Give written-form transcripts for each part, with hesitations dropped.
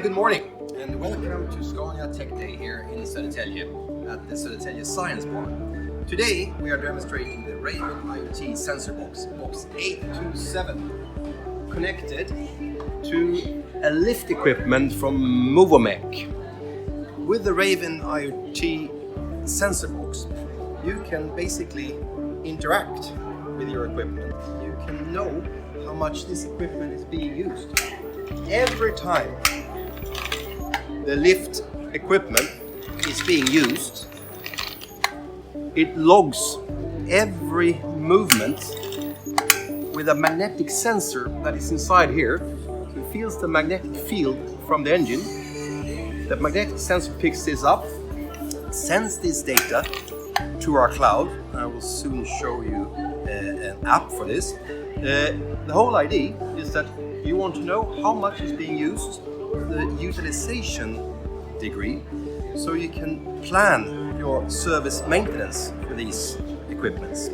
Good morning and welcome to Scania Tech Day here in Södertälje at the Södertälje Science Park. Today we are demonstrating the Griffin IoT sensor box 827, connected to a lift equipment from Movomec. With the Griffin IoT sensor box, you can basically interact with your equipment. You can know how much this equipment is being used. Every time the lift equipment is being used, it logs every movement with a magnetic sensor that is inside here. It feels the magnetic field from the engine. The magnetic sensor picks this up, sends this data to our cloud. I will soon show you an app for this. The whole idea is that you want to know how much is being used, the utilization degree, so you can plan your service maintenance for these equipments.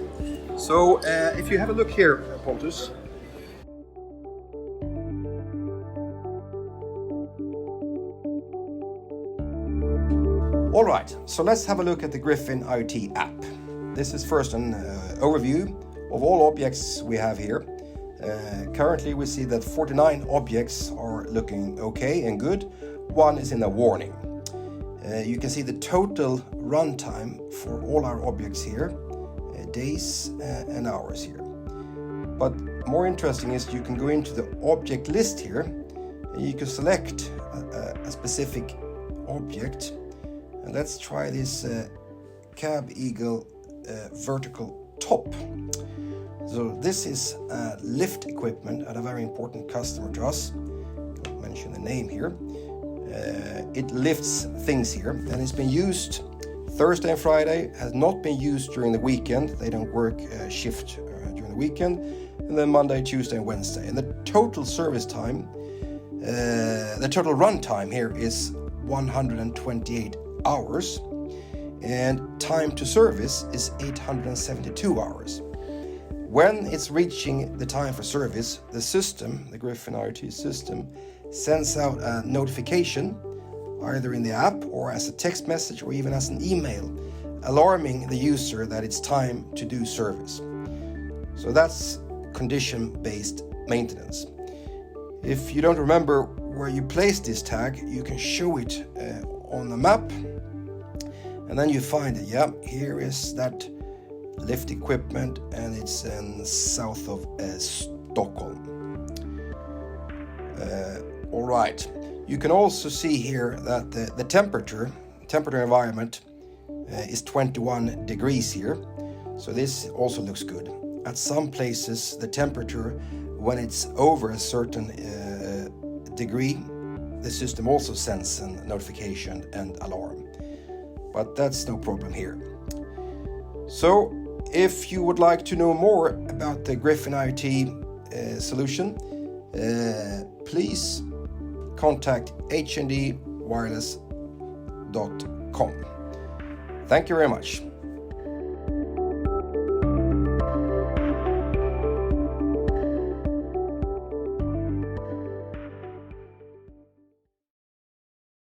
So if you have a look here, Pontus. All right, so let's have a look at the Griffin IoT app. This is first an overview of all objects we have here. Currently we see that 49 objects are looking okay and good. One is in a warning. You can see the total runtime for all our objects here, days and hours here. But more interesting is you can go into the object list here and you can select a specific object. And let's try this cab eagle vertical top. So this is lift equipment at a very important customer to us. I'll mention the name here. It lifts things here, and it's been used Thursday and Friday, has not been used during the weekend. They don't work shift during the weekend. And then Monday, Tuesday and Wednesday. And the total service time, the total run time here is 128 hours. And time to service is 872 hours. When it's reaching the time for service, the system, the Griffin IoT system, sends out a notification, either in the app or as a text message or even as an email, alarming the user that it's time to do service. So that's condition-based maintenance. If you don't remember where you placed this tag, you can show it on the map, and then you find it. Yeah, here is that lift equipment, and it's in south of Stockholm. All right, you can also see here that the temperature environment is 21 degrees here, so this also looks good. At some places the temperature, when it's over a certain degree, the system also sends a notification and alarm, but that's no problem here. So if you would like to know more about the Griffin IoT solution, please contact hnDwireless.com. Thank you very much.